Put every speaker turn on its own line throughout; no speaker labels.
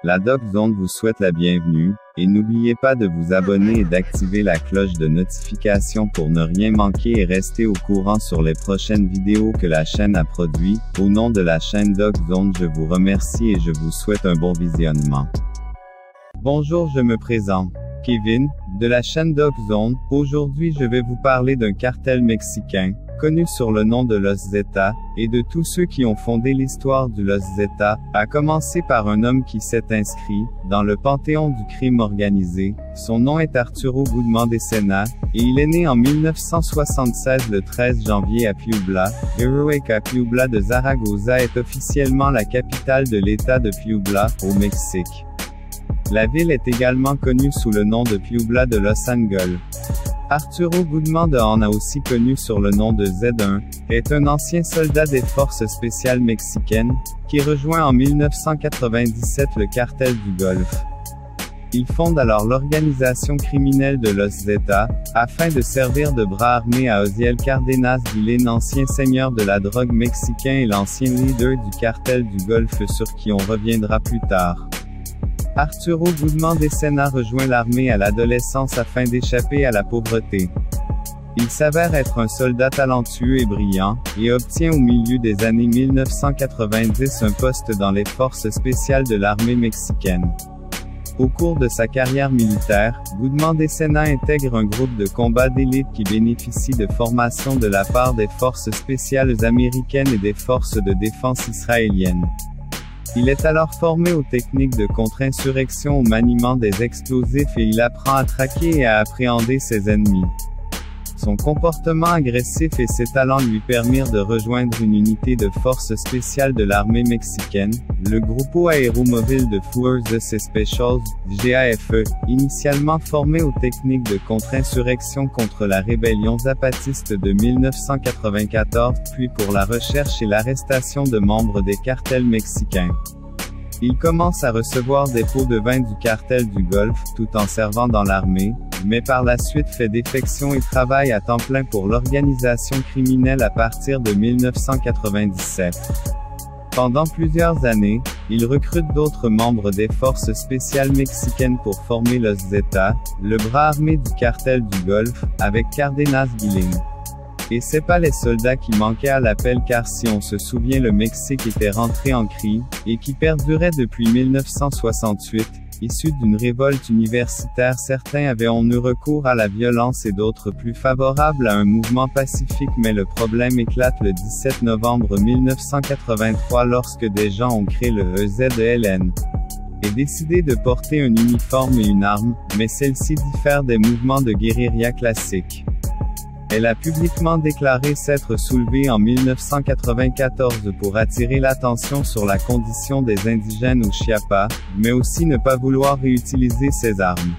La Doc Zone vous souhaite la bienvenue, et n'oubliez pas de vous abonner et d'activer la cloche de notification pour ne rien manquer et rester au courant sur les prochaines vidéos que la chaîne a produites. Au nom de la chaîne Doc Zone, je vous remercie et je vous souhaite un bon visionnement. Bonjour, je me présente, Kevin, de la chaîne Doc Zone. Aujourd'hui je vais vous parler d'un cartel mexicain, connu sur le nom de Los Zetas, et de tous ceux qui ont fondé l'histoire du Los Zetas, à commencer par un homme qui s'est inscrit dans le panthéon du crime organisé. Son nom est Arturo Guzmán de Cena, et il est né en 1976 le 13 janvier à Puebla. Heroica Puebla de Zaragoza est officiellement la capitale de l'État de Puebla, au Mexique. La ville est également connue sous le nom de Puebla de Los Ángeles. Arturo Guzmán de Cena, aussi connu sur le nom de Z1, est un ancien soldat des forces spéciales mexicaines, qui rejoint en 1997 le cartel du Golfe. Il fonde alors l'organisation criminelle de Los Zetas, afin de servir de bras armé à Osiel Cárdenas Guillén, ancien seigneur de la drogue mexicain et l'ancien leader du cartel du Golfe sur qui on reviendra plus tard. Arturo Guzmán de Cena rejoint l'armée à l'adolescence afin d'échapper à la pauvreté. Il s'avère être un soldat talentueux et brillant, et obtient au milieu des années 1990 un poste dans les forces spéciales de l'armée mexicaine. Au cours de sa carrière militaire, Guzmán de Cena intègre un groupe de combat d'élite qui bénéficie de formation de la part des forces spéciales américaines et des forces de défense israéliennes. Il est alors formé aux techniques de contre-insurrection, au maniement des explosifs, et il apprend à traquer et à appréhender ses ennemis. Son comportement agressif et ses talents lui permirent de rejoindre une unité de forces spéciales de l'armée mexicaine, le Grupo Aeromóvil de Fuerzas Especiales, GAFE, initialement formé aux techniques de contre-insurrection contre la rébellion zapatiste de 1994, puis pour la recherche et l'arrestation de membres des cartels mexicains. Il commence à recevoir des pots de vin du cartel du Golfe, tout en servant dans l'armée, mais par la suite fait défection et travaille à temps plein pour l'organisation criminelle à partir de 1997. Pendant plusieurs années, il recrute d'autres membres des forces spéciales mexicaines pour former Los Zetas, le bras armé du cartel du Golfe, avec Cárdenas Guillén. Et c'est pas les soldats qui manquaient à l'appel, car si on se souvient, le Mexique était rentré en crise, et qui perdurait depuis 1968, issu d'une révolte universitaire. Certains avaient eu recours à la violence et d'autres plus favorables à un mouvement pacifique, mais le problème éclate le 17 novembre 1983 lorsque des gens ont créé le EZLN et décidé de porter un uniforme et une arme, mais celle-ci diffère des mouvements de guérilla classiques. Elle a publiquement déclaré s'être soulevée en 1994 pour attirer l'attention sur la condition des indigènes au Chiapas, mais aussi ne pas vouloir réutiliser ses armes.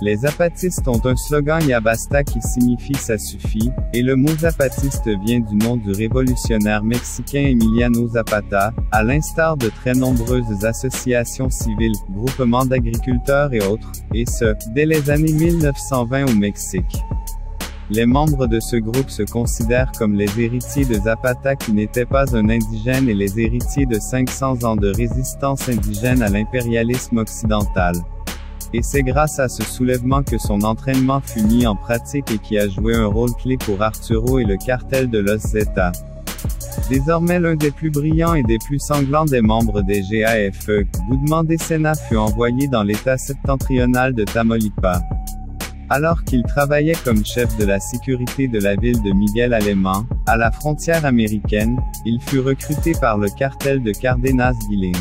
Les zapatistes ont un slogan Ya basta qui signifie ça suffit, et le mot zapatiste vient du nom du révolutionnaire mexicain Emiliano Zapata, à l'instar de très nombreuses associations civiles, groupements d'agriculteurs et autres, et ce, dès les années 1920 au Mexique. Les membres de ce groupe se considèrent comme les héritiers de Zapata qui n'était pas un indigène et les héritiers de 500 ans de résistance indigène à l'impérialisme occidental. Et c'est grâce à ce soulèvement que son entraînement fut mis en pratique et qui a joué un rôle clé pour Arturo et le cartel de Los Zetas. Désormais l'un des plus brillants et des plus sanglants des membres des GAFE, Guzmán de Cena fut envoyé dans l'état septentrional de Tamaulipas. Alors qu'il travaillait comme chef de la sécurité de la ville de Miguel Alemán, à la frontière américaine, il fut recruté par le cartel de Cárdenas Guillén.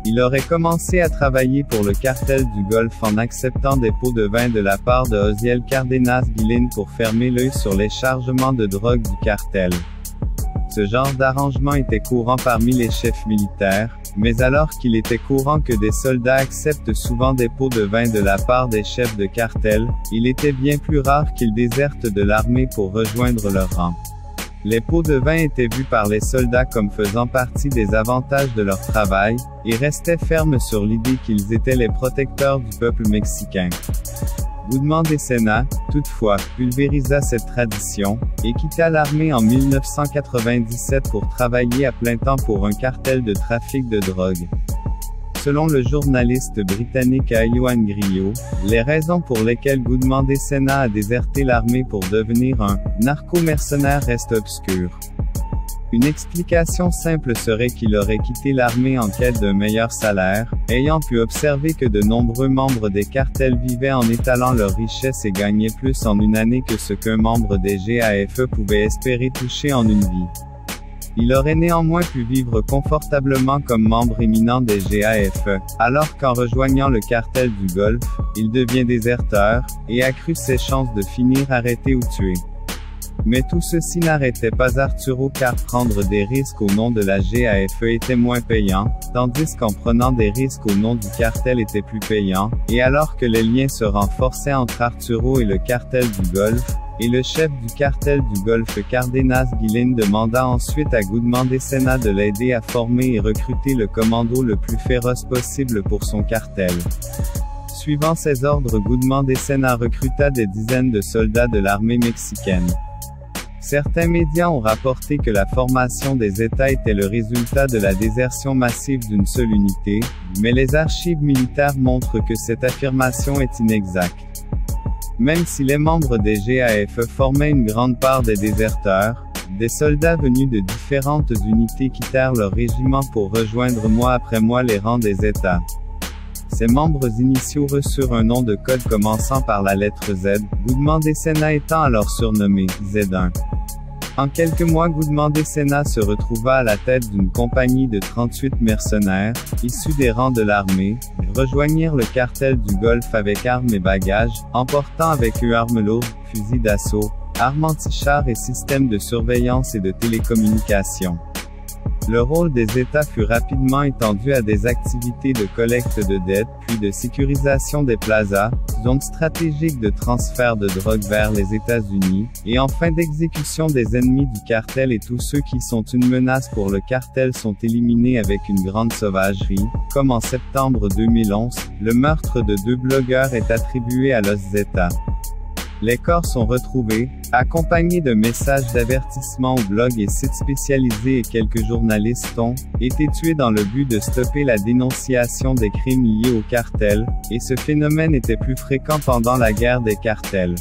Il aurait commencé à travailler pour le cartel du Golfe en acceptant des pots de vin de la part de Osiel Cárdenas Guillén pour fermer l'œil sur les chargements de drogue du cartel. Ce genre d'arrangement était courant parmi les chefs militaires, mais alors qu'il était courant que des soldats acceptent souvent des pots de vin de la part des chefs de cartel, il était bien plus rare qu'ils désertent de l'armée pour rejoindre leur rang. Les pots de vin étaient vus par les soldats comme faisant partie des avantages de leur travail, et restaient fermes sur l'idée qu'ils étaient les protecteurs du peuple mexicain. Guzmán de Cena, toutefois, pulvérisa cette tradition, et quitta l'armée en 1997 pour travailler à plein temps pour un cartel de trafic de drogue. Selon le journaliste britannique Ioan Grillo, les raisons pour lesquelles Gudmande Sena a déserté l'armée pour devenir un narco-mercenaire restent obscures. Une explication simple serait qu'il aurait quitté l'armée en quête d'un meilleur salaire, ayant pu observer que de nombreux membres des cartels vivaient en étalant leurs richesses et gagnaient plus en une année que ce qu'un membre des GAFE pouvait espérer toucher en une vie. Il aurait néanmoins pu vivre confortablement comme membre éminent des GAFE, alors qu'en rejoignant le cartel du Golfe, il devient déserteur, et accrut ses chances de finir arrêté ou tué. Mais tout ceci n'arrêtait pas Arturo car prendre des risques au nom de la GAFE était moins payant, tandis qu'en prenant des risques au nom du cartel était plus payant, et alors que les liens se renforçaient entre Arturo et le cartel du Golfe, et le chef du cartel du Golfe Cárdenas Gillén demanda ensuite à Gudmande Sena de l'aider à former et recruter le commando le plus féroce possible pour son cartel. Suivant ses ordres, Gudmande Sena recruta des dizaines de soldats de l'armée mexicaine. Certains médias ont rapporté que la formation des États était le résultat de la désertion massive d'une seule unité, mais les archives militaires montrent que cette affirmation est inexacte. Même si les membres des GAFE formaient une grande part des déserteurs, des soldats venus de différentes unités quittèrent leur régiment pour rejoindre mois après mois les rangs des États. Ces membres initiaux reçurent un nom de code commençant par la lettre Z, Gudmande Sena étant alors surnommé Z1. En quelques mois, Gudmande Sena se retrouva à la tête d'une compagnie de 38 mercenaires, issus des rangs de l'armée, rejoignirent le cartel du Golfe avec armes et bagages, emportant avec eux armes lourdes, fusils d'assaut, armes anti-chars et systèmes de surveillance et de télécommunications. Le rôle des États fut rapidement étendu à des activités de collecte de dettes, puis de sécurisation des plazas, zones stratégiques de transfert de drogue vers les États-Unis, et enfin d'exécution des ennemis du cartel et tous ceux qui sont une menace pour le cartel sont éliminés avec une grande sauvagerie, comme en septembre 2011, le meurtre de 2 blogueurs est attribué à Los Zetas. Les corps sont retrouvés, accompagnés de messages d'avertissement aux blogs et sites spécialisés et quelques journalistes ont été tués dans le but de stopper la dénonciation des crimes liés au cartel, et ce phénomène était plus fréquent pendant la guerre des cartels.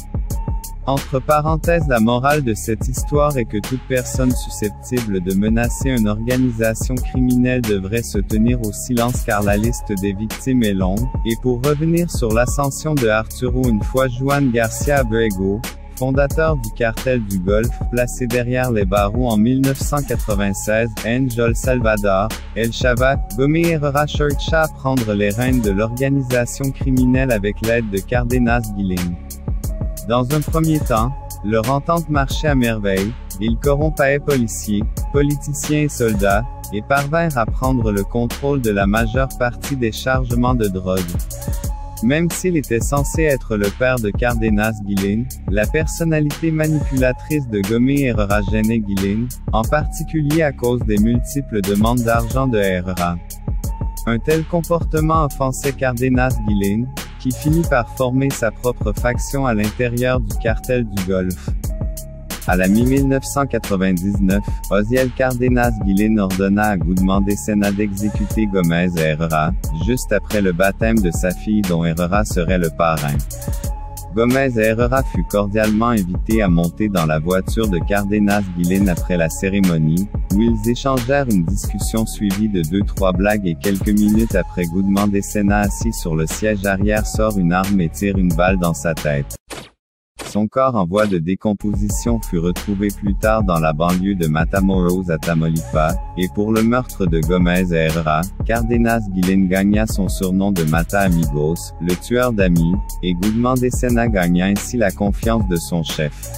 Entre parenthèses, la morale de cette histoire est que toute personne susceptible de menacer une organisation criminelle devrait se tenir au silence car la liste des victimes est longue, et pour revenir sur l'ascension de Arturo une fois Juan García Abrego, fondateur du cartel du Golfe, placé derrière les barreaux en 1996, Angel Salvador, El Chava, Gomé Herrera chercha à prendre les rênes de l'organisation criminelle avec l'aide de Cárdenas Gillén. Dans un premier temps, leur entente marchait à merveille, ils corrompaient policiers, politiciens et soldats, et parvinrent à prendre le contrôle de la majeure partie des chargements de drogue. Même s'il était censé être le père de Cárdenas Gillén, la personnalité manipulatrice de Gomé Herrera gênait Gillén, en particulier à cause des multiples demandes d'argent de Herrera. Un tel comportement offensait Cárdenas Gillén, qui finit par former sa propre faction à l'intérieur du cartel du Golfe. À la mi-1999, Osiel Cárdenas Gillén ordonna à Gudmande Sena d'exécuter Gómez Herrera, juste après le baptême de sa fille dont Herrera serait le parrain. Gómez Herrera fut cordialement invité à monter dans la voiture de Cárdenas Gillén après la cérémonie, où ils échangèrent une discussion suivie de 2-3 blagues et quelques minutes après Gudmande Sena assis sur le siège arrière sort une arme et tire une balle dans sa tête. Son corps en voie de décomposition fut retrouvé plus tard dans la banlieue de Matamoros à Tamaulipas, et pour le meurtre de Gómez Herrera, Cárdenas Gillén gagna son surnom de Mata Amigos, le tueur d'amis, et Gudmande Sena gagna ainsi la confiance de son chef.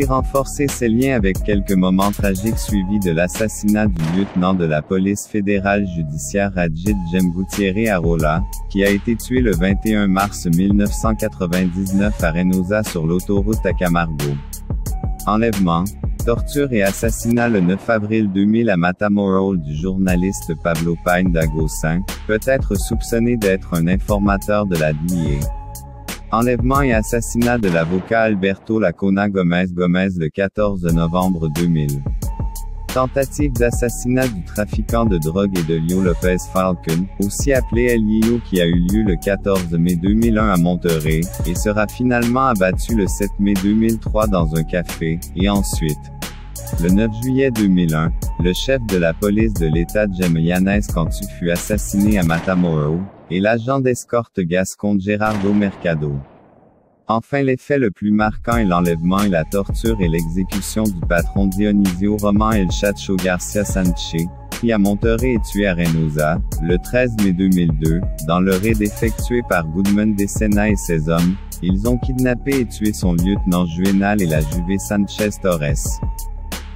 Renforcer ses liens avec quelques moments tragiques suivis de l'assassinat du lieutenant de la police fédérale judiciaire Rajid Jem Gutiérrez Arola, qui a été tué le 21 mars 1999 à Reynosa sur l'autoroute à Camargo. Enlèvement, torture et assassinat le 9 avril 2000 à Matamoros du journaliste Pablo Paine d'Agosin, peut être soupçonné d'être un informateur de la DIA. Enlèvement et assassinat de l'avocat Alberto Lacona Gómez le 14 novembre 2000. Tentative d'assassinat du trafiquant de drogue et de Leo Lopez Falcon, aussi appelé El Lio, qui a eu lieu le 14 mai 2001 à Monterrey, et sera finalement abattu le 7 mai 2003 dans un café, et ensuite. Le 9 juillet 2001, le chef de la police de l'État Jaime Yanez Cantu fut assassiné à Matamoros, et l'agent d'escorte gascon Gerardo Mercado. Enfin, les faits le plus marquant est l'enlèvement et la torture et l'exécution du patron Dionisio Roman El Chacho Garcia Sanchez, qui à Monterrey et tué à Reynosa, le 13 mai 2002, dans le raid effectué par Goodman Decena et ses hommes. Ils ont kidnappé et tué son lieutenant Juvenal et la Juve Sanchez Torres.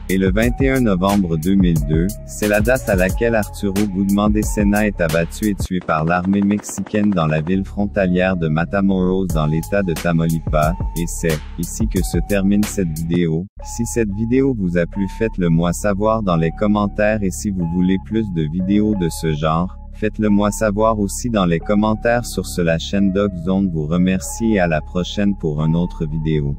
Et le 21 novembre 2002, c'est la date à laquelle Arturo Goodman Decena est abattu et tué par l'armée mexicaine dans la ville frontalière de Matamoros dans l'état de Tamaulipas, et c'est ici que se termine cette vidéo. Si cette vidéo vous a plu, faites-le moi savoir dans les commentaires, et si vous voulez plus de vidéos de ce genre, faites-le moi savoir aussi dans les commentaires sur la chaîne Dog Zone. Vous remercie et à la prochaine pour une autre vidéo.